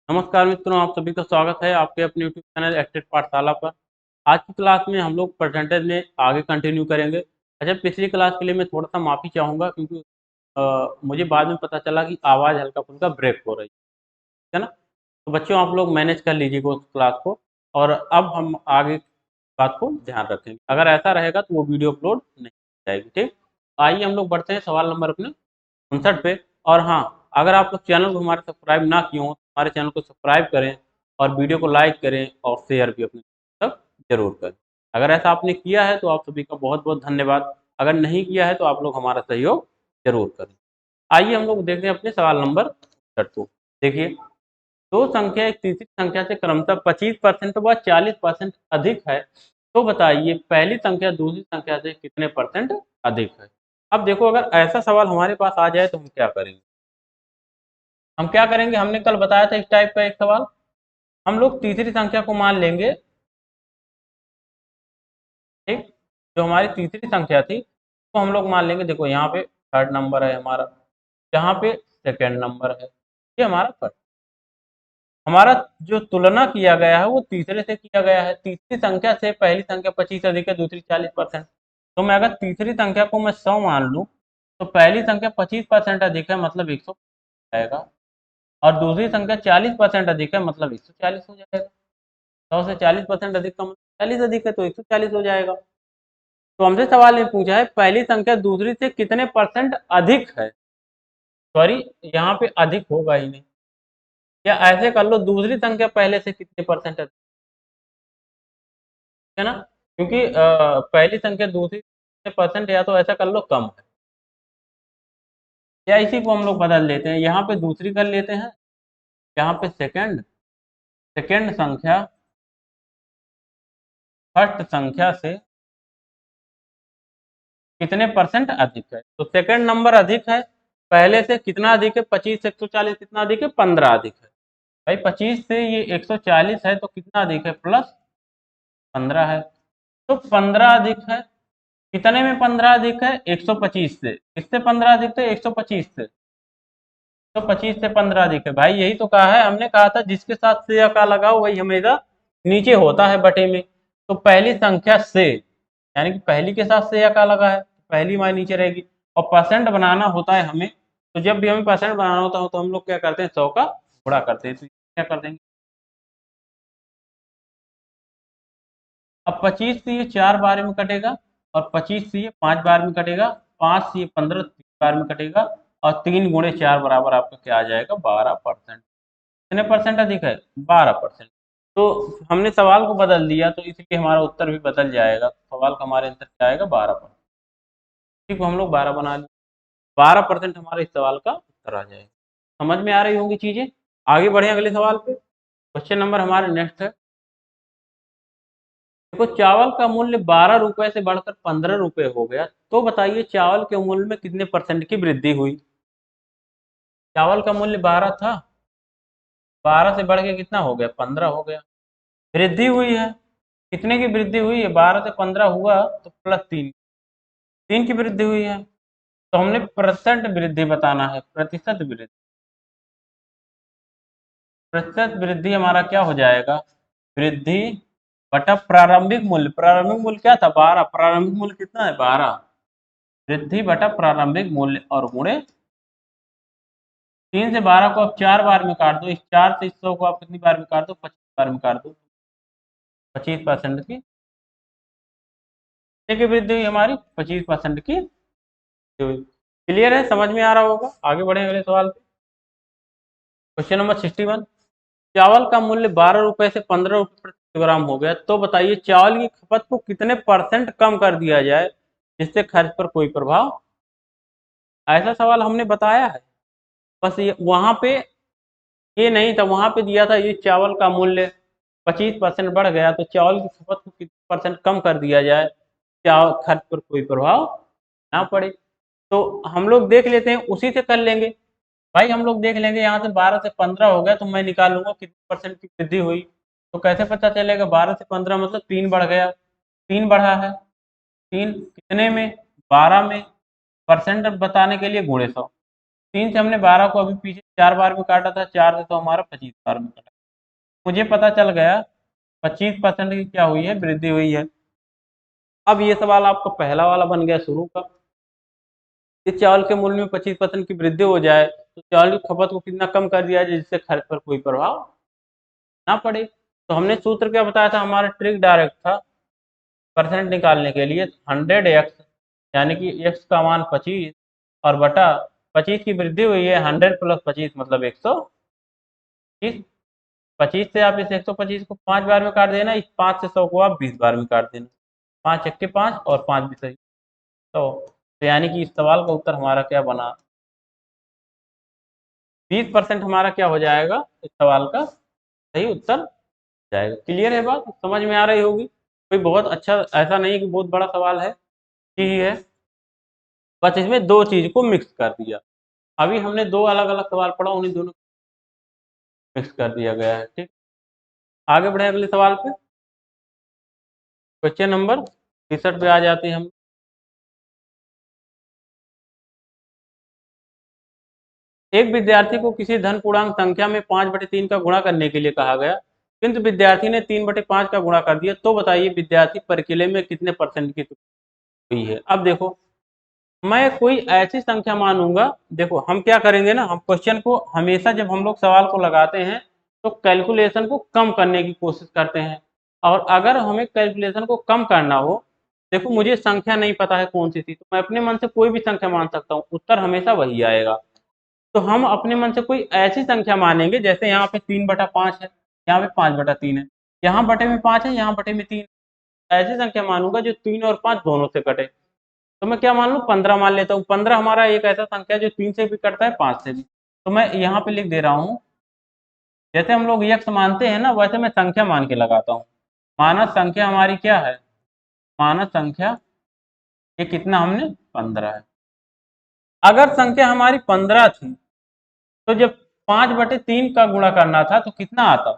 नमस्कार मित्रों, आप सभी का स्वागत है आपके अपने यूट्यूब चैनल एक्टेड पाठशाला पर। आज की क्लास में हम लोग परसेंटेज में आगे कंटिन्यू करेंगे। अच्छा, पिछली क्लास के लिए मैं थोड़ा सा माफ़ी चाहूँगा क्योंकि मुझे बाद में पता चला कि आवाज़ हल्का-फुल्का ब्रेक हो रही है ना? तो बच्चों आप लोग मैनेज कर लीजिएगा उस क्लास को और अब हम आगे की बात को ध्यान रखेंगे। अगर ऐसा रहेगा तो वो वीडियो अपलोड नहीं की जाएगी, ठीक? आइए हम लोग बढ़ते हैं सवाल नंबर अपने 59 पे। और हाँ, अगर आप लोग चैनल को हमारे सब्सक्राइब ना किए हों, तो हमारे चैनल को सब्सक्राइब करें और वीडियो को लाइक करें और शेयर भी अपने तक ज़रूर करें। अगर ऐसा आपने किया है तो आप सभी का बहुत-बहुत धन्यवाद। अगर नहीं किया है तो आप लोग हमारा सहयोग ज़रूर करें। आइए हम लोग देखते हैं अपने सवाल नंबर 59 को। देखिए, 2 संख्या एक तीसरी संख्या से क्रमशः 25% व 40% अधिक है, तो बताइए पहली संख्या दूसरी संख्या से कितने परसेंट अधिक है? अब देखो, अगर ऐसा सवाल हमारे पास आ जाए तो हम क्या करेंगे? हम क्या करेंगे, हमने कल बताया था इस टाइप का एक सवाल। हम लोग तीसरी संख्या को मान लेंगे, ठीक? जो हमारी तीसरी संख्या थी तो हम लोग मान लेंगे, देखो यहाँ पे थर्ड नंबर है हमारा, यहाँ पे सेकेंड नंबर है, ये हमारा फर्स्ट। हमारा जो तुलना किया गया है वो तीसरे से किया गया है। तीसरी संख्या से पहली संख्या 25 अधिक है, दूसरी 40%। तो मैं अगर तीसरी संख्या को मैं 100 मान लूँ तो पहली संख्या 25% अधिक है, मतलब 100 आएगा। और दूसरी संख्या 40% अधिक है, मतलब 140 हो जाएगा। 100 से 40% अधिक का मतलब 40 अधिक है तो 140 हो जाएगा। तो हमसे सवाल ये पूछा है पहली संख्या दूसरी से कितने परसेंट अधिक है। सॉरी, यहाँ पे अधिक होगा ही नहीं, या ऐसे कर लो दूसरी संख्या पहले से कितने परसेंट अधिक है ना, क्योंकि पहली संख्या दूसरी से परसेंट, या तो ऐसा कर लो कम है, या इसी को हम लोग बदल लेते हैं, यहाँ पे दूसरी कर लेते हैं, यहाँ पे सेकंड। सेकंड संख्या फर्स्ट संख्या से कितने परसेंट अधिक है। तो सेकंड नंबर अधिक है, पहले से कितना अधिक है, 25 से 140 कितना अधिक है, 15 अधिक है। भाई 25 से ये 140 है तो कितना अधिक है, प्लस 15 है। तो 15 अधिक है, कितने में 15 अधिक है, 125 से। किससे 15 अधिक है, 125 से। तो 25 से 15 अधिक है। भाई यही तो कहा है, हमने कहा था जिसके साथ से या का लगाओ वही हमेशा नीचे होता है बटे में। तो पहली संख्या से, यानी कि पहली के साथ से या का लगा है, पहली हमारी नीचे रहेगी। और परसेंट बनाना होता है हमें, तो जब भी हमें परसेंट बनाना होता है तो हम लोग क्या करते हैं, 100 का गुणा करते हैं। तो क्या कर देंगे, अब 25 से ये 4 बार में कटेगा, और 25 से ये 5 बार में कटेगा, 5 से ये 15 3 बार में कटेगा, और 3 गुणे 4 बराबर आपका क्या आ जाएगा, 12%। कितने परसेंट अधिक है, 12%। तो हमने सवाल को बदल दिया तो इसलिए हमारा उत्तर भी बदल जाएगा। सवाल का हमारे आंसर क्या आएगा, 12%। ठीक है, हम लोग 12 बना लिए, 12% हमारे इस सवाल का उत्तर आ जाएगा। समझ में आ रही होंगी चीजें। आगे बढ़े अगले सवाल पे। क्वेश्चन नंबर हमारे नेक्स्ट है। देखो, चावल का मूल्य 12 रुपए से बढ़कर 15 रुपए हो गया, तो बताइए चावल के मूल्य में कितने परसेंट की वृद्धि हुई। चावल का मूल्य 12 था, 12 से बढ़ के कितना हो गया, 15 हो गया, वृद्धि हुई है। कितने की वृद्धि हुई है, 12 से 15 हुआ तो प्लस 3, 3 की वृद्धि हुई है। तो हमने परसेंट वृद्धि बताना है, प्रतिशत वृद्धि। प्रतिशत वृद्धि हमारा क्या हो जाएगा, वृद्धि बटा प्रारंभिक मूल्य। प्रारंभिक मूल्य क्या था, 12, प्रारंभिक मूल्य कितना है, 12। वृद्धि बटा प्रारंभिक मूल्य और गुणे 3 से 12 को आप 4 बार में काट दो, इस 4 से इस 100 को आप कितनी बार में काट दो, 25 बार में काट दो। 25% की की वृद्धि हुई हमारी, 25% की हुई। क्लियर है, समझ में आ रहा होगा। आगे बढ़े अगले सवाल पे। Question number 61। चावल का मूल्य 12 रुपए से 15 रुपए प्रति किलोग्राम हो गया, तो बताइए चावल की खपत को कितने परसेंट कम कर दिया जाए जिससे खर्च पर कोई प्रभाव। ऐसा सवाल हमने बताया है, बस ये वहां पे ये नहीं था, वहां पे दिया था ये चावल का मूल्य 25% बढ़ गया तो चावल की खपत को कितने परसेंट कम कर दिया जाए, चावल खर्च पर कोई प्रभाव ना पड़े। तो हम लोग देख लेते हैं, उसी से कर लेंगे। भाई हम लोग देख लेंगे, यहाँ से 12 से 15 हो गया तो मैं निकालूंगा कितने परसेंट की वृद्धि हुई। तो कैसे पता चलेगा, 12 से 15 मतलब 3 बढ़ गया, 3 बढ़ा है। 3 कितने में, 12 में। परसेंट बताने के लिए गुणे 100। 3 से हमने 12 को अभी पीछे 4 बार में काटा था, 4 से तो हमारा 25 बार में काटा। मुझे पता चल गया 25% की क्या हुई है, वृद्धि हुई है। अब ये सवाल आपका पहला वाला बन गया शुरू का, कि चावल के मूल्य में 25% की वृद्धि हो जाए तो चावल की खपत को कितना कम कर दिया जाए जिससे खर्च पर कोई प्रभाव ना पड़े। तो हमने सूत्र क्या बताया था, हमारा ट्रिक डायरेक्ट था परसेंट निकालने के लिए 100x, यानी कि x का मान 25 और बटा 25 की वृद्धि हुई है, 100 प्लस 25 मतलब 125। 25 से आप इस 125 को 5 बार में काट देना, इस 5 से 100 को आप 20 बार में काट देना, 5 1 के 5 और 5 भी सही। तो यानी कि इस सवाल का उत्तर हमारा क्या बना, 20% हमारा क्या हो जाएगा, इस सवाल का सही उत्तर जाएगा। क्लियर है बात, समझ में आ रही होगी। कोई बहुत अच्छा ऐसा नहीं है कि बहुत बड़ा सवाल है, ही है, बस इसमें दो चीज को मिक्स कर दिया। अभी हमने दो अलग अलग सवाल पढ़ा, उन्हीं दोनों को मिक्स कर दिया गया है। ठीक, आगे बढ़े अगले सवाल पे। क्वेश्चन नंबर 63 पे आ जाते हैं हम। एक विद्यार्थी को किसी धन पूर्णांक संख्या में 5/3 का गुणा करने के लिए कहा गया, किंतु विद्यार्थी ने 3/5 का गुणा कर दिया, तो बताइए विद्यार्थी प्रक्रिया में कितने परसेंट की हुई है। अब देखो, मैं कोई ऐसी संख्या मानूंगा, देखो हम क्या करेंगे ना, हम क्वेश्चन को हमेशा जब हम लोग सवाल को लगाते हैं तो कैलकुलेशन को कम करने की कोशिश करते हैं। और अगर हमें कैलकुलेशन को कम करना हो, देखो मुझे संख्या नहीं पता है कौन सी थी, तो मैं अपने मन से कोई भी संख्या मान सकता हूँ, उत्तर हमेशा वही आएगा। तो हम अपने मन से कोई ऐसी संख्या मानेंगे, जैसे यहाँ पे 3/5 है, यहाँ पे 5/3 है, यहाँ बटे में 5 है, यहाँ बटे में 3, ऐसी संख्या मानूंगा जो 3 और 5 दोनों से कटे। तो मैं क्या मान लूँ, 15 मान लेता हूँ। 15 हमारा एक ऐसा संख्या है जो 3 से भी कटता है, 5 से भी। तो मैं यहाँ पे लिख दे रहा हूँ, जैसे हम लोग यक्ष मानते हैं ना, वैसे मैं संख्या मान के लगाता हूँ। मानस संख्या हमारी क्या है, मानस संख्या ये कितना, हमने 15 है। अगर संख्या हमारी 15 थी, तो जब 5/3 का गुणा करना था तो कितना आता,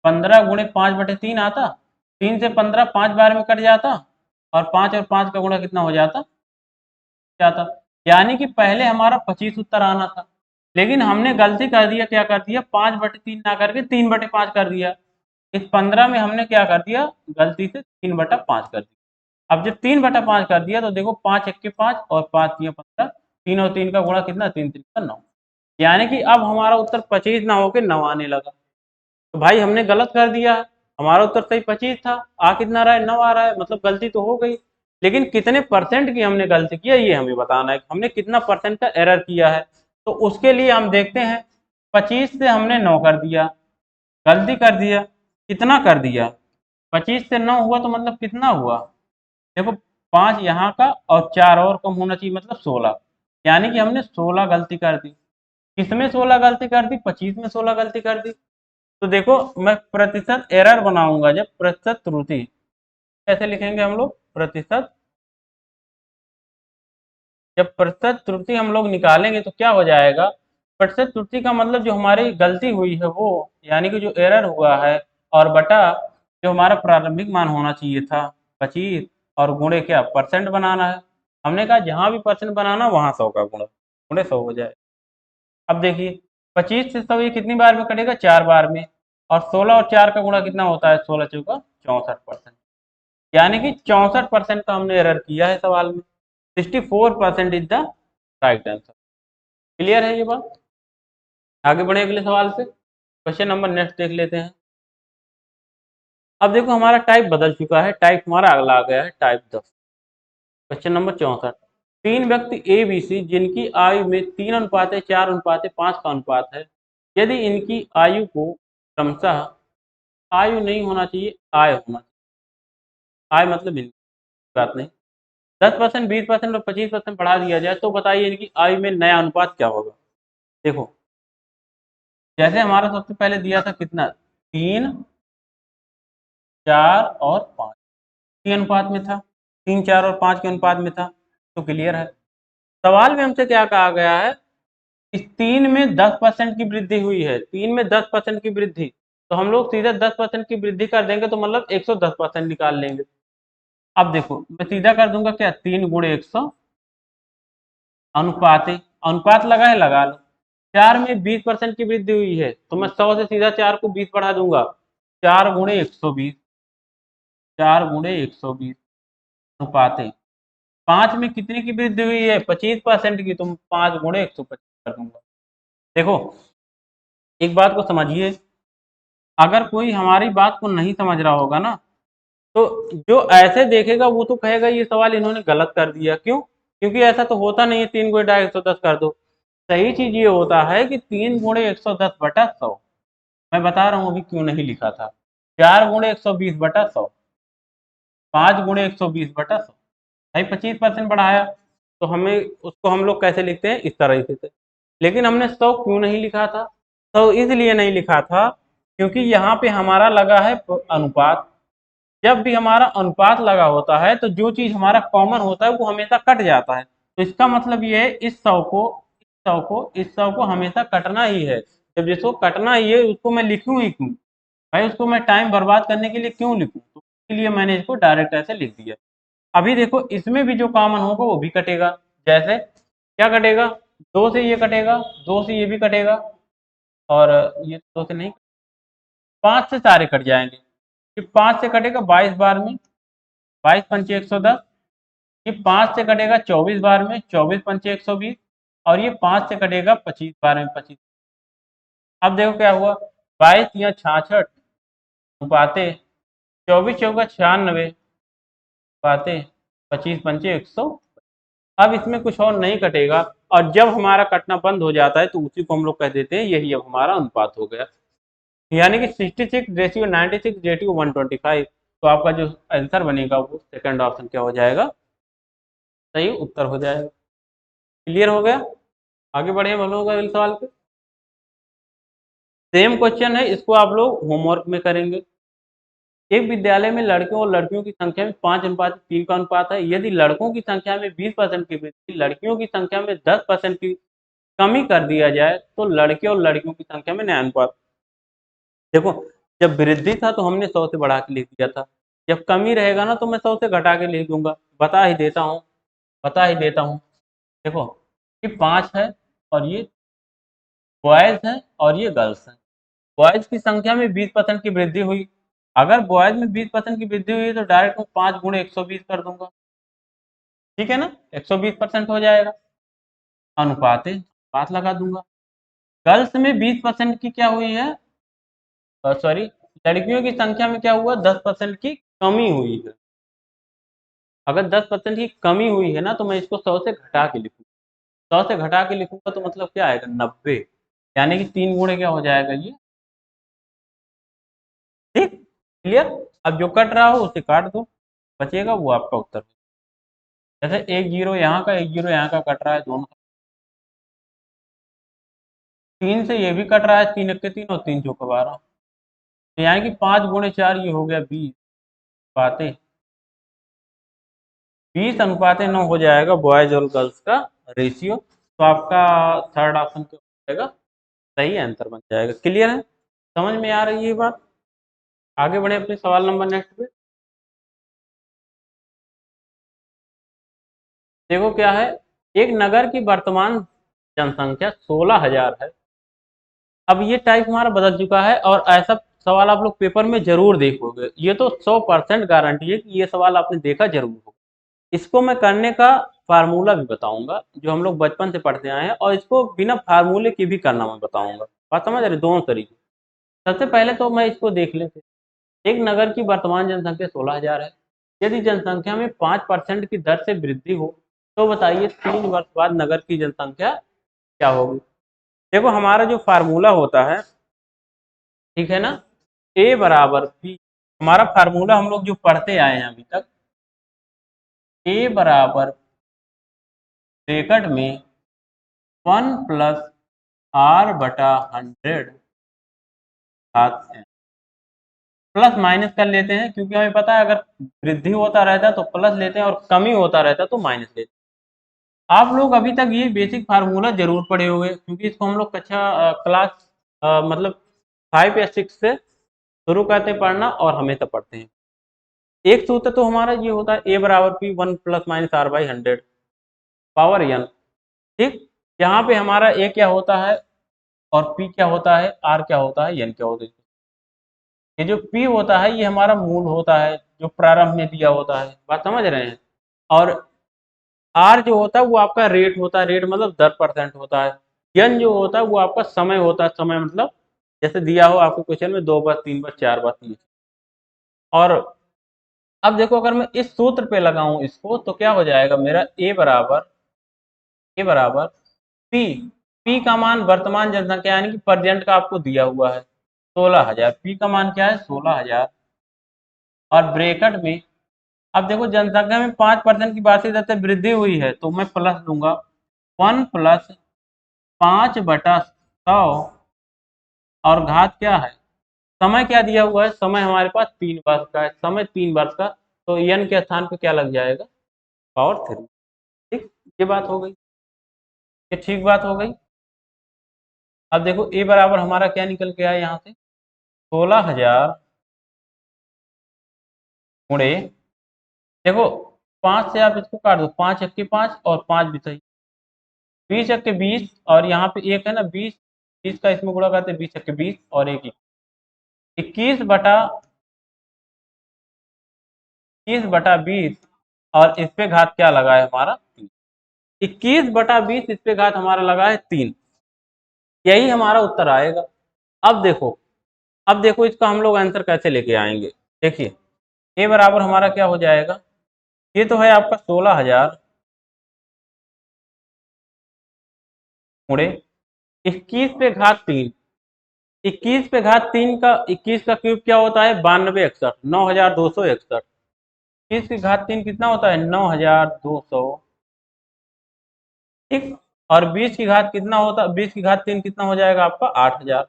15 गुणे 5/3 आता, 3 से 15 5 बार में कट जाता, और 5 और 5 का गुणा कितना हो जाता, जाता। यानी कि पहले हमारा 25 उत्तर आना था, लेकिन हमने गलती कर दिया, क्या कर दिया, 5/3 ना करके 3/5 कर दिया। इस 15 में हमने क्या कर दिया, गलती से 3/5 कर दिया। अब जब 3/5 कर दिया तो देखो, 5 1 के 5 और 5 3 15, 3 और 3 का गुणा कितना, 3 3 का 9। यानी कि अब हमारा उत्तर 25 ना होके 9 आने लगा। तो भाई हमने गलत कर दिया, हमारा उत्तर सही 25 था, आ कितना रहा है, 9 आ रहा है, मतलब गलती तो हो गई। लेकिन कितने परसेंट की हमने गलती किया, ये हमें बताना है, हमने कितना परसेंट का एरर किया है। तो उसके लिए हम देखते हैं, 25 से हमने 9 कर दिया, गलती कर दिया, कितना कर दिया, 25 से 9 हुआ तो मतलब कितना हुआ, देखो 5 यहाँ का और 4 और कम होना चाहिए, मतलब 16। यानी कि हमने 16 गलती कर दी। किसमें 16 गलती कर दी, 25 में 16 गलती कर दी। तो देखो, मैं प्रतिशत एरर बनाऊंगा जब, प्रतिशत त्रुटि कैसे लिखेंगे हम लोग, प्रतिशत, जब प्रतिशत त्रुटि हम लोग निकालेंगे तो क्या हो जाएगा, प्रतिशत त्रुटि का मतलब जो हमारी गलती हुई है वो, यानी कि जो एरर हुआ है, और बटा जो हमारा प्रारंभिक मान होना चाहिए था 25, और गुणे क्या, परसेंट बनाना है। हमने कहा जहां भी परसेंट बनाना वहां 100 का गुणा, गुणे 100 हो जाए। अब देखिए, 25 से 100 ये कितनी बार में कटेगा, 4 बार में, और 16 और 4 का गुणा कितना होता है, 16 चौका 64%। यानी कि 64% का हमने एरर किया है सवाल में, 64% is the right answer. Clear है ये बात। आगे बढ़े अगले सवाल पे, क्वेश्चन नंबर नेक्स्ट देख लेते हैं। अब देखो हमारा टाइप बदल चुका है, टाइप हमारा अगला आ गया है, टाइप 10। क्वेश्चन नंबर 64, तीन व्यक्ति ए बी सी जिनकी आयु में 3:4:5 का अनुपात है, यदि इनकी आयु को क्रमशः, आयु नहीं होना चाहिए, आय होना चाहिए, आय मतलब इनकी, बात नहीं, 10%, 20% और 25% बढ़ा दिया जाए, तो बताइए इनकी आयु में नया अनुपात क्या होगा। देखो, जैसे हमारा सबसे पहले दिया था कितना, 3 4 और 5 के अनुपात में था, 3 4 और 5 के अनुपात में था, तो क्लियर है। सवाल में हमसे क्या कहा गया है, इस 3 में 10% की वृद्धि हुई है, 3 में 10% की वृद्धि, तो हम लोग सीधे 10% की वृद्धि कर देंगे तो मतलब 110% निकाल लेंगे। अब देखो मैं सीधा कर दूंगा क्या, 3 गुणे 100 अनुपात, अनुपात लगा है, लगा लो, 4 में 20% की वृद्धि हुई है तो मैं 100 से सीधा 4 को 20 बढ़ा दूंगा। 4 गुणे 120, 4 गुणे 120 अनुपाते 5 में कितने की वृद्धि हुई है? 25% की, तो 5 गुणे 125 कर दूंगा। देखो एक बात को समझिए, अगर कोई हमारी बात को नहीं समझ रहा होगा ना, तो जो ऐसे देखेगा वो तो कहेगा ये सवाल इन्होंने गलत कर दिया। क्यों? क्योंकि ऐसा तो होता नहीं है 3 गुणे 110 कर दो। सही चीज ये होता है कि 3 गुणे 110 बटा 100। मैं बता रहा हूँ अभी क्यों नहीं लिखा था। 4 गुणे 120 बटा 100, 5 गुणे 120 बटा 100, भाई 25% बढ़ाया। तो हमें उसको हम लोग कैसे लिखते हैं? इस तरह से। लेकिन हमने 100 क्यों नहीं लिखा था? 100 इसलिए नहीं लिखा था क्योंकि यहाँ पे हमारा लगा है अनुपात। जब भी हमारा अनुपात लगा होता है तो जो चीज हमारा कॉमन होता है वो हमेशा कट जाता है। तो इसका मतलब ये है इस 100 को, इस 100 को हमेशा कटना ही है। जब जिसको कटना ही है उसको मैं लिखूं ही क्यों? भाई उसको मैं टाइम बर्बाद करने के लिए क्यों लिखूं? तो इसलिए मैंने इसको डायरेक्ट ऐसे लिख दिया। अभी देखो इसमें भी जो कॉमन होगा वो भी कटेगा। जैसे क्या कटेगा? 2 से ये कटेगा, 2 से ये भी कटेगा, और ये 2 से नहीं, 5 से सारे कट जाएंगे। ये 5 से कटेगा 22 बार में, 22 पंचे 110। ये 5 से कटेगा 24 बार में, 24 पंचे 120। और ये 5 से कटेगा 25 बार में, 25। अब देखो क्या हुआ, 22 या 66 अनुपाते 24 चौका 96 अनुपाते 25 पंचे 100। अब इसमें कुछ और नहीं कटेगा, और जब हमारा कटना बंद हो जाता है तो उसी को हम लोग कह देते हैं यही अब हमारा अनुपात हो गया। यानी कि 66 रेशियो 96 रेशियो 125। तो आपका जो आंसर बनेगा वो सेकंड ऑप्शन क्या हो जाएगा? सही उत्तर हो जाएगा। क्लियर हो गया? आगे बढ़े हम लोग अगले सवाल पे। सेम क्वेश्चन है, इसको आप लोग होमवर्क में करेंगे। एक विद्यालय में लड़कों और लड़कियों की संख्या में 5:3 का अनुपात है। यदि लड़कों की संख्या में 20% की वृद्धि, लड़कियों की संख्या में 10% की कमी कर दिया जाए तो लड़के और लड़कियों की संख्या में नया अनुपात। देखो जब वृद्धि था तो हमने 100 से बढ़ा के लिख दिया था, जब कमी रहेगा ना तो मैं 100 से घटा के लिख दूंगा। बता ही देता हूँ, बता ही देता हूँ। देखो ये 5 है, और ये बॉयज है, और ये गर्ल्स है। बॉयज की संख्या में 20% की वृद्धि हुई। अगर बॉयज में 20% की वृद्धि हुई तो डायरेक्ट मैं 5 गुणे 120 कर दूंगा। ठीक है ना? 120% हो जाएगा। अनुपात है, अनुपात लगा दूंगा। गर्ल्स में 20% की क्या हुई है? सॉरी, लड़कियों की संख्या में क्या हुआ? 10% की कमी हुई है। अगर 10% की कमी हुई है ना तो मैं इसको 100 से घटा के लिखूंगा। 100 से घटा के लिखूंगा तो मतलब क्या आएगा? 90। यानी कि 3 गुणे क्या हो जाएगा ये? ठीक, क्लियर। अब जो कट रहा हो उसे काट दो, बचेगा वो आपका उत्तर। जैसे एक जीरो यहाँ का, एक जीरो यहाँ का कट रहा है, दोनों 3 से ये भी कट रहा है, 3 एक के 3 और 3 चौका 12। तो यानी कि 5 गुणे 4 ये हो गया 20 बातें, 20 अनुपाते 9 हो जाएगा बॉयज और गर्ल्स का रेशियो। तो आपका थर्ड ऑप्शन क्या हो जाएगा? सही आंसर बन जाएगा। क्लियर है? समझ में आ रही है ये बात? आगे बढ़े अपने सवाल नंबर नेक्स्ट पे। देखो क्या है, एक नगर की वर्तमान जनसंख्या 16,000 है। अब ये टाइप हमारा बदल चुका है, और ऐसा सवाल आप लोग पेपर में जरूर देखोगे। ये तो 100% गारंटी है कि ये सवाल आपने देखा जरूर होगा। इसको मैं करने का फार्मूला भी बताऊंगा जो हम लोग बचपन से पढ़ते आए हैं, और इसको बिना फार्मूले के भी करना मैं बताऊंगा। बात समझ रहे? दोनों तरीके। सबसे पहले तो मैं इसको देख लेते। एक नगर की वर्तमान जनसंख्या 16,000 है। यदि जनसंख्या में 5% की दर से वृद्धि हो तो बताइए 3 वर्ष बाद नगर की जनसंख्या क्या होगी? देखो हमारा जो फार्मूला होता है, ठीक है ना, ए बराबर पी। हमारा फार्मूला हम लोग जो पढ़ते आए हैं अभी तक, ए बराबर ब्रैकेट में 1+r/100 प्लस माइनस कर लेते हैं, क्योंकि हमें पता है अगर वृद्धि होता रहता है तो प्लस लेते हैं और कमी होता रहता है तो माइनस लेते हैं। आप लोग अभी तक ये बेसिक फार्मूला जरूर पढ़े होंगे, क्योंकि इसको हम लोग कक्षा क्लास मतलब 5 या 6 से शुरू करते पढ़ना और हमेशा पढ़ते हैं। एक सूत्र तो हमारा ये होता है ए बराबर पी 1+-r/100 पावर n। ठीक, यहाँ पे हमारा ए क्या होता है? और पी क्या होता है, आर क्या होता है, एन क्या होता है। ये जो पी होता है ये हमारा मूल होता है जो प्रारंभ में दिया होता है, बात समझ रहे हैं। और आर जो होता है वो आपका रेट होता है, रेट मतलब 10% होता है। एन जो होता है वो आपका समय होता है, समय मतलब जैसे दिया हो आपको क्वेश्चन में 2 बार 3 बार 4 बार 3। और अब देखो अगर मैं इस सूत्र पे लगाऊं इसको तो क्या हो जाएगा मेरा ए बराबर पी। पी का मान वर्तमान जनसंख्या यानी कि प्रेजेंट का आपको दिया हुआ है 16,000। पी का मान क्या है 16,000। और ब्रैकेट में अब देखो जनसंख्या में 5% की वार्षिक दर से वृद्धि हुई है तो मैं प्लस दूंगा 1 प्लस 5/100। और घात क्या है, समय क्या दिया हुआ है, समय हमारे पास 3 वर्ष का है, समय 3 वर्ष का, तो एन के स्थान पे क्या लग जाएगा, पावर 3। ठीक, ये बात हो गई, ये ठीक बात हो गई। अब देखो ए बराबर हमारा क्या निकल के आया यहाँ से, 16,000 गुणे, देखो 5 से आप इसको काट दो, 5 × 5 और 5 भी सही, 20 × 20 और यहाँ पे एक है ना 20, 20 का इसमें गुणा करते 20 × 20 और एक 21/20 और इस पे घात क्या लगा है हमारा 3। 21/20 इस पे घात हमारा लगा है 3, यही हमारा उत्तर आएगा। अब देखो, अब देखो इसका हम लोग आंसर कैसे लेके आएंगे। देखिए ए बराबर हमारा क्या हो जाएगा, ये तो है आपका 16,000 गुणे 21/3। 21/3 का 21 का क्यूब क्या होता है 9261, 9,261। 21/3 कितना होता है 9,200। ठीक, और 20 की घात कितना होता है, 20/3 कितना हो जाएगा आपका 8,000।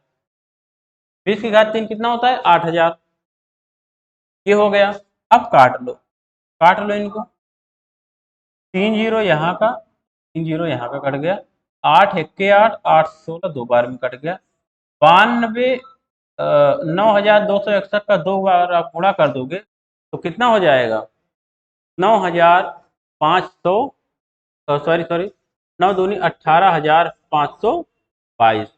20/3 कितना होता है 8,000। ये हो गया। अब काट लो इनको, 3 जीरो यहाँ का, 3 जीरो यहाँ का कट गया, 8 1 8, 8 16 दो बार में कट गया। 92 9,261 का 2 बार आप गुणा कर दोगे तो कितना हो जाएगा 9,500, सॉरी सॉरी, 9 दूनी 18,522,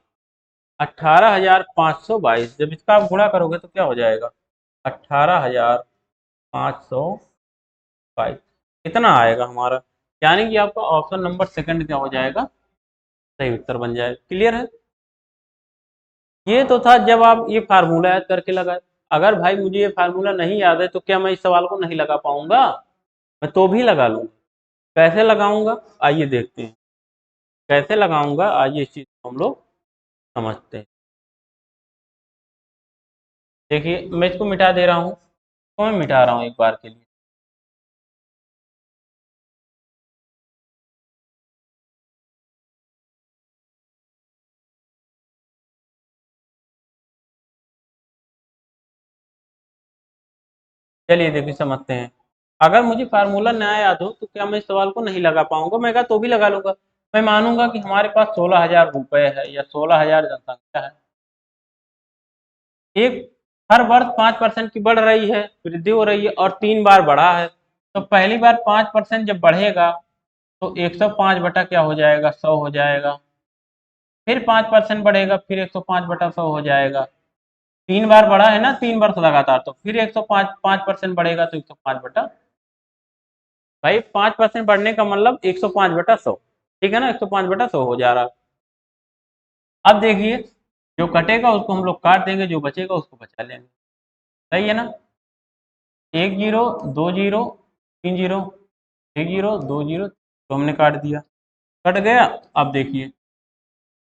18,522। जब इसका आप गुणा करोगे तो क्या हो जाएगा 18,522, कितना आएगा हमारा, यानी कि आपका ऑप्शन नंबर सेकंड क्या हो जाएगा, सही उत्तर बन जाएगा। क्लियर है। ये तो था जब आप ये फार्मूला याद करके लगाए। अगर भाई मुझे ये फार्मूला नहीं याद है तो क्या मैं इस सवाल को नहीं लगा पाऊंगा, मैं तो भी लगा लूंगा। कैसे लगाऊंगा आइए देखते हैं, कैसे लगाऊंगा आइए इस चीज को हम लोग समझते हैं। देखिए मैं इसको मिटा दे रहा हूँ, तो मैं मिटा रहा हूँ एक बार के लिए। चलिए देखिए समझते हैं। अगर मुझे फार्मूला ना याद हो तो क्या मैं इस सवाल को नहीं लगा पाऊंगा, मैं कहा तो भी लगा लूंगा। मैं मानूंगा कि हमारे पास 16,000 रुपए है या 16,000 जनसंख्या है, एक हर वर्ष 5% की बढ़ रही है, वृद्धि हो रही है और 3 बार बढ़ा है। तो पहली बार 5% जब बढ़ेगा तो 105 बटा क्या हो जाएगा 100 हो जाएगा। फिर 5% बढ़ेगा फिर 105/100 हो जाएगा। 3 बार बढ़ा है ना 3 वर्ष लगातार, तो फिर 105 5% बढ़ेगा तो 105 बटा, भाई 5% बढ़ने का मतलब 105/100, ठीक है ना, 105/100 हो जा रहा। अब देखिए जो कटेगा उसको हम लोग काट देंगे, जो बचेगा उसको बचा लेंगे, सही है ना। 1 zero 2 zero 3 zero, 1 zero 2 zero तो हमने काट दिया, कट गया। अब देखिए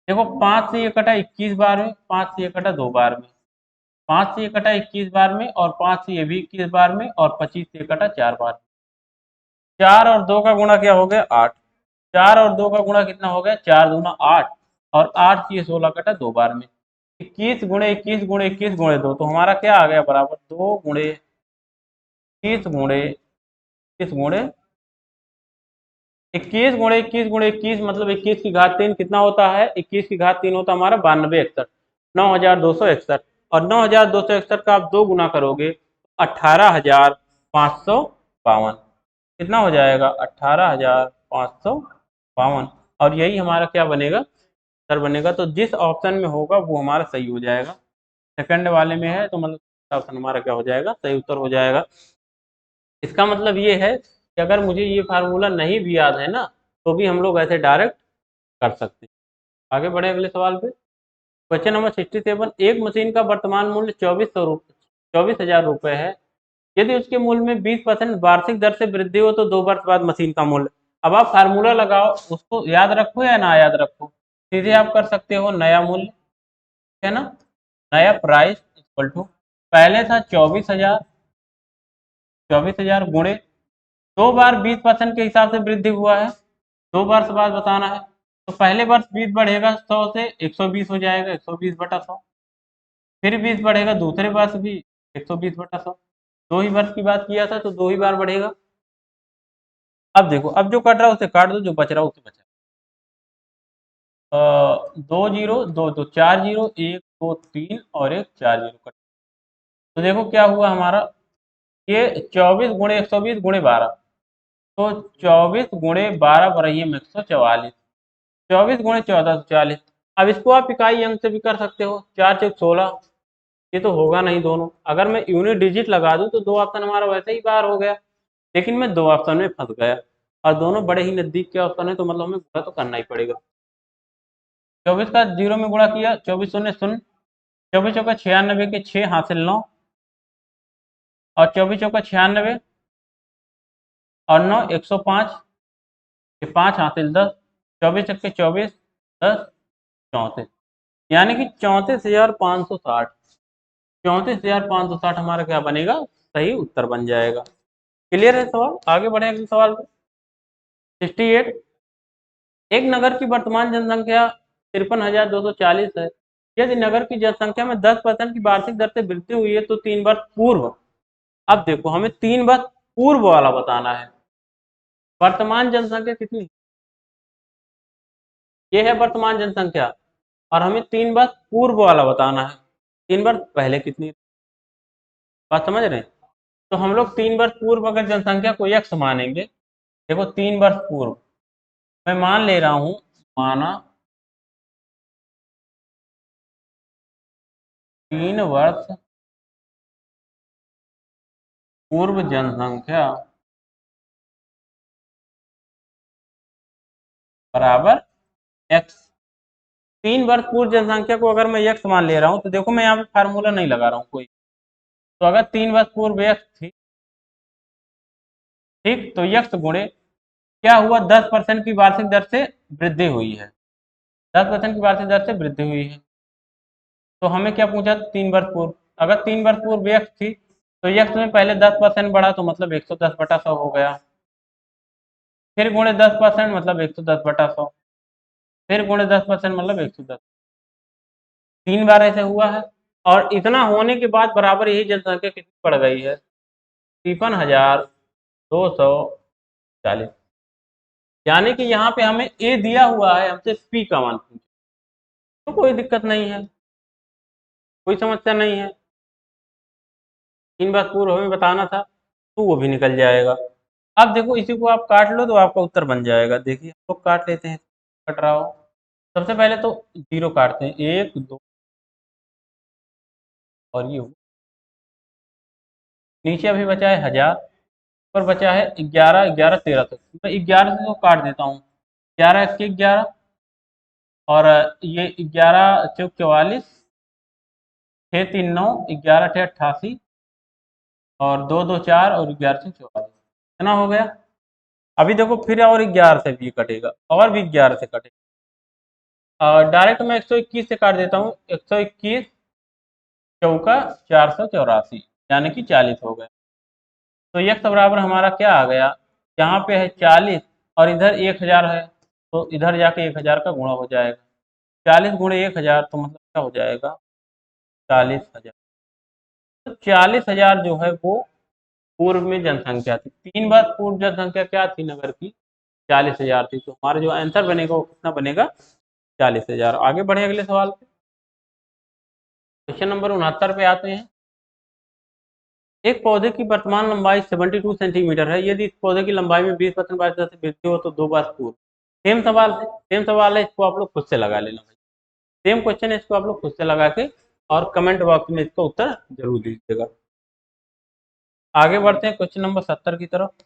देखो 5 से ये कटा 21 बार में, 5 से ये कटा 2 बार में, 5 से ये कटा 21 बार में और 5 से ये भी 21 बार में और 25 से ये कटा 4 बार। 4 और 2 का गुणा क्या हो गया 8, 4 और 2 का गुणा कितना हो गया 4 दूना 8 और 8 से ये 16 कटा 2 बार में। 21 × 21 × 21 × 2 तो हमारा क्या आ गया बराबर 2 × 21 × 21 21 मतलब 21 की घात 3 कितना होता है, 21 की घात 3 होता है हमारा 9261, 9,261। और 9,261 का आप 2 गुना करोगे 18,552, कितना हो जाएगा 18,552। और यही हमारा क्या बनेगा उत्तर बनेगा। तो जिस ऑप्शन में होगा वो हमारा सही हो जाएगा। सेकंड वाले में है तो मतलब ऑप्शन हमारा क्या हो जाएगा, सही उत्तर हो जाएगा। इसका मतलब ये है कि अगर मुझे ये फार्मूला नहीं भी याद है ना, तो भी हम लोग ऐसे डायरेक्ट कर सकते हैं। आगे बढ़े अगले सवाल पे। क्वेश्चन नंबर 67, एक मशीन का वर्तमान मूल्य 24,000 रुपये है। यदि उसके मूल्य में 20% वार्षिक दर से वृद्धि हो तो 2 वर्ष बाद मशीन का मूल्य। अब आप फार्मूला लगाओ, उसको याद रखो या ना याद रखो। सीधे आप कर सकते हो नया मूल्य, है ना, नया प्राइस इक्वल टू, पहले था 24,000, 24,000 गुणे 2 बार 20% के हिसाब से वृद्धि हुआ है, 2 वर्ष बाद बताना है। तो पहले वर्ष 20 बढ़ेगा 100 से 120 हो जाएगा, 120/100। फिर 20 बढ़ेगा दूसरे वर्ष भी 120/100। 2 ही वर्ष की बात किया था तो 2 ही बार बढ़ेगा। अब देखो, अब जो कट रहा है उसे काट दो, जो बच रहा है उसे बचा। 2 0 2 2 4 0 1 2 3 और एक 4 0 कट। तो देखो क्या हुआ हमारा, ये 24 गुणे 120 गुणे 12, तो 24 गुणे 12 बराबर 144, 24 गुणे 1440। अब इसको आप इकाई अंक से भी कर सकते हो, 4 चौक 16, ये तो होगा नहीं दोनों। अगर मैं यूनिट डिजिट लगा दूं तो 2 ऑप्शन हमारा वैसे ही बाहर हो गया, लेकिन मैं 2 ऑप्शन में फंस गया और दोनों बड़े ही नजदीक के ऑप्शन है, तो मतलब हमें गुणा तो करना ही पड़ेगा। 24 का 0 में गुणा किया, 24 शून्य शून्य, 24 चौका 96 के 6 हासिल 9, और 24 चौका 96 और 9 105 के 5 हासिल 10, 24 चौके 24 10 34, यानी कि 34,560। 34,560 हमारा क्या बनेगा, सही उत्तर बन जाएगा। क्लियर है सवाल, आगे बढ़े अगले सवाल पे। 68, एक नगर की वर्तमान जनसंख्या 53,240 है। यदि नगर की जनसंख्या में 10% की वार्षिक दर से वृद्धि हुई है तो 3 वर्ष पूर्व, अब देखो हमें 3 वर्ष पूर्व वाला बताना है। वर्तमान जनसंख्या कितनी, ये है वर्तमान जनसंख्या, और हमें 3 वर्ष पूर्व वाला बताना है, 3 वर्ष पहले कितनी, बात समझ रहे हैं। तो हम लोग 3 वर्ष पूर्व अगर जनसंख्या को x मानेंगे, देखो 3 वर्ष पूर्व मैं मान ले रहा हूं, माना 3 वर्ष पूर्व जनसंख्या बराबर x। 3 वर्ष पूर्व जनसंख्या को अगर मैं x मान ले रहा हूं तो देखो मैं यहाँ पे फार्मूला नहीं लगा रहा हूँ कोई। तो अगर 3 वर्ष पूर्व x थी, ठीक, तो x गुणे क्या हुआ, 10% की वार्षिक दर से वृद्धि हुई है, 10% की वार्षिक दर से वृद्धि हुई है। तो हमें क्या पूछा, 3 वर्ष पूर्व। अगर 3 वर्ष पूर्व x थी तो x में पहले 10% बढ़ा तो मतलब 110/100 हो गया, फिर गुणे 10% मतलब 110/100, फिर गुणे 10% मतलब 110, 3 बार ऐसे हुआ है। और इतना होने के बाद बराबर यही जनसंख्या कितनी बढ़ गई है, 53,240। यानी कि यहाँ पे हमें a दिया हुआ है, हमसे p का मान पूछा, तो कोई दिक्कत नहीं है, कोई समस्या नहीं है। 3 बार पूर्व हमें बताना था तो वो भी निकल जाएगा। अब देखो इसी को आप काट लो तो आपका उत्तर बन जाएगा। देखिए हम लोग काट लेते हैं, कट रहा हो। सबसे पहले तो 0 काटते हैं, 1 2 और ये नीचे अभी बचा है 1000, पर बचा है 11 11 13 तक, मैं 11 से तो काट देता हूँ, 11 1 11, और ये 11 चौक 44, 6 3 9, 11 8 88, और 2 2 4 और 11 से 44, इतना हो गया। अभी देखो फिर और 11 से भी कटेगा, और भी 11 से कटेगा, डायरेक्ट मैं 121 से काट देता हूँ, 121 चौका 484, यानी कि 40 हो गया। तो x बराबर हमारा क्या आ गया, यहाँ पे है 40 और इधर 1000 है, तो इधर जाके 1000 का गुणा हो जाएगा, 40 गुणे 1000 तो मतलब क्या हो जाएगा, 40,000। तो 40,000 जो है वो पूर्व में जनसंख्या थी, 3 वर्ष पूर्व जनसंख्या क्या थी नगर की, 40,000 थी। तो हमारा जो आंसर बनेगा वो कितना बनेगा, 40,000। आगे बढ़े अगले सवाल पे। क्वेश्चन नंबर 69 पे आते हैं। एक पौधे की वर्तमान लंबाई 72 सेंटीमीटर है। यदि इस पौधे की लंबाई में 20% से वृद्धि हो तो 2 वर्ष पूर्व। सेम सवाल है, इसको आप लोग खुद से लगा लेना भाई। सेम क्वेश्चन है, इसको आप लोग खुद से लगा के और कमेंट बॉक्स में इसका उत्तर जरूर दीजिएगा। आगे बढ़ते हैं क्वेश्चन नंबर 70 की तरफ।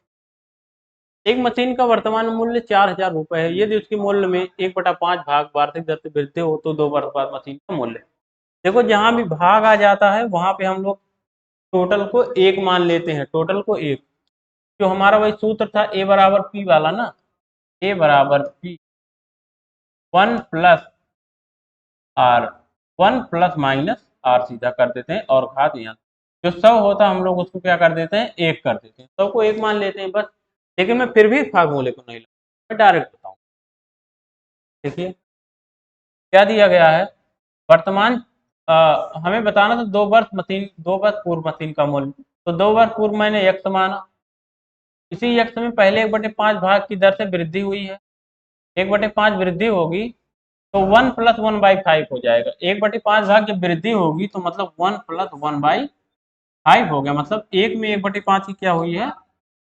एक मशीन का वर्तमान मूल्य 4,000 रुपए है। यदि उसके मूल्य में 1/5 भाग वार्षिक दर से वृद्धि हो तो 2 वर्ष बाद मशीन का मूल्य। देखो, जहां भी भाग आ जाता है वहां पे हम लोग टोटल को एक मान लेते हैं, टोटल को एक। जो हमारा वही सूत्र था ए बराबर पी वाला ना, ए बराबर पी 1 + R, 1 ± R सीधा कर देते हैं और घात यहाँ जो 100 होता है हम लोग उसको क्या कर देते हैं, एक कर देते हैं, 100 को एक मान लेते हैं बस। लेकिन मैं फिर भी फार्मूले को नहीं लाऊंगा, मैं डायरेक्ट बताऊँ। देखिए क्या दिया गया है, वर्तमान हमें बताना था 2 वर्ष पूर्व मशीन का मूल्य। तो 2 वर्ष पूर्व मैंने x माना, इसी x में पहले 1/5 भाग की दर से वृद्धि हुई है, 1/5 वृद्धि होगी तो 1 + 1/5 हो जाएगा। 1/5 भाग जब वृद्धि होगी तो मतलब 1 + 1/5 हो गया, मतलब एक में 1/5 की क्या हुई है,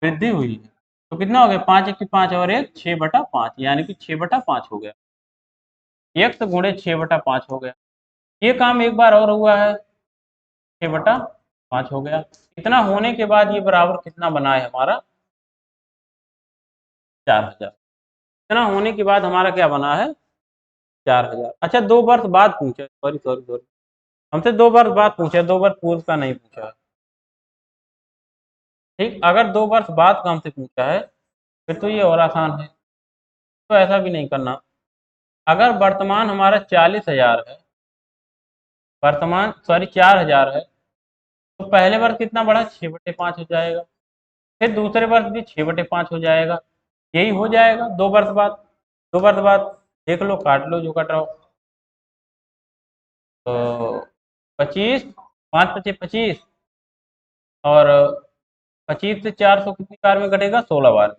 वृद्धि हुई है। तो कितना हो गया, 5 × 5 और 1 6/5, यानी कि 6/5 हो गया, x गुणे 6/5 हो गया। ये काम एक बार और हुआ है, 6/5 हो गया। इतना होने के बाद ये बराबर कितना बना है हमारा, 4,000। इतना होने के बाद हमारा क्या बना है, 4,000। अच्छा, 2 वर्ष बाद पूछा, सॉरी सॉरी सॉरी, हमसे 2 वर्ष बाद पूछा, 2 वर्ष पूर्व का नहीं पूछा। ठीक, अगर 2 वर्ष बाद का हमसे पूछा है फिर तो ये और आसान है, तो ऐसा भी नहीं करना। अगर वर्तमान हमारा 40,000 है, वर्तमान सॉरी 4,000 है, तो पहले वर्ष कितना बढ़ा, 6/5 हो जाएगा, फिर दूसरे वर्ष भी 6/5 हो जाएगा, यही हो जाएगा 2 वर्ष बाद। 2 वर्ष बाद देख लो, काट लो जो कट रहा हो। तो 25, 5 × 5 = 25, और 25 से 400 कितनी बार में कटेगा, 16 बार में।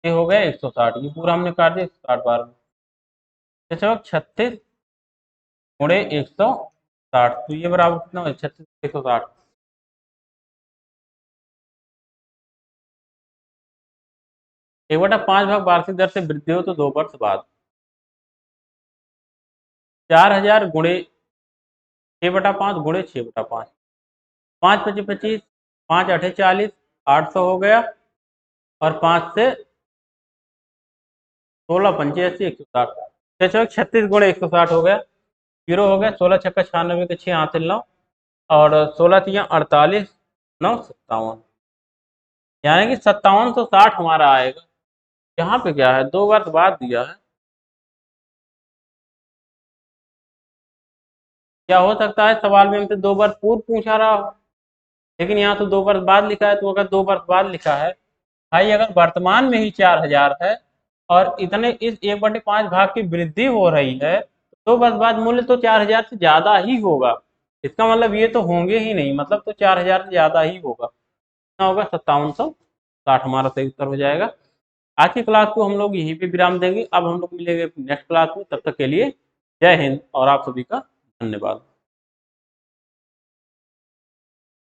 ये हो गया 160, ये पूरा हमने काट दिया 160 बार में। तो 36 गुणे 160, तो ये बराबर कितना हो, 36 160। 1/5 भाग वार्षिक दर से वृद्धि हो तो 2 वर्ष बाद। 4,000 गुणे 6/5 गुणे 6/5, 5 × 25 = 25, 5 × 8 = 40, 800 हो गया, और 5 से 16 × 5 = 80, 160। 36 गुणे 160 हो गया, 0 हो गया, 16 × 6 = 96 के 6 हासिल 9, और 16 × 3 = 48, 9 57, यानी कि 5760 हमारा आएगा। यहाँ पे क्या है, 2 वर्ष बाद दिया है। क्या हो सकता है सवाल में हमसे 2 वर्ष पूर्व पूछा रहा हो, लेकिन यहाँ तो 2 वर्ष बाद लिखा है। तो अगर 2 वर्ष बाद लिखा है भाई, अगर वर्तमान में ही 4,000 है और इतने इस 1/5 भाग की वृद्धि हो रही है, तो 2 वर्ष बाद मूल्य तो 4,000 से ज्यादा ही होगा। इसका मतलब ये तो होंगे ही नहीं, मतलब तो 4,000 से ज्यादा ही होगा। कितना होगा, 5760 हमारा सही उत्तर हो जाएगा। आज की क्लास को हम लोग यहीं पे विराम देंगे। अब हम लोग मिलेंगे नेक्स्ट क्लास में, तब तक के लिए जय हिंद और आप सभी का धन्यवाद।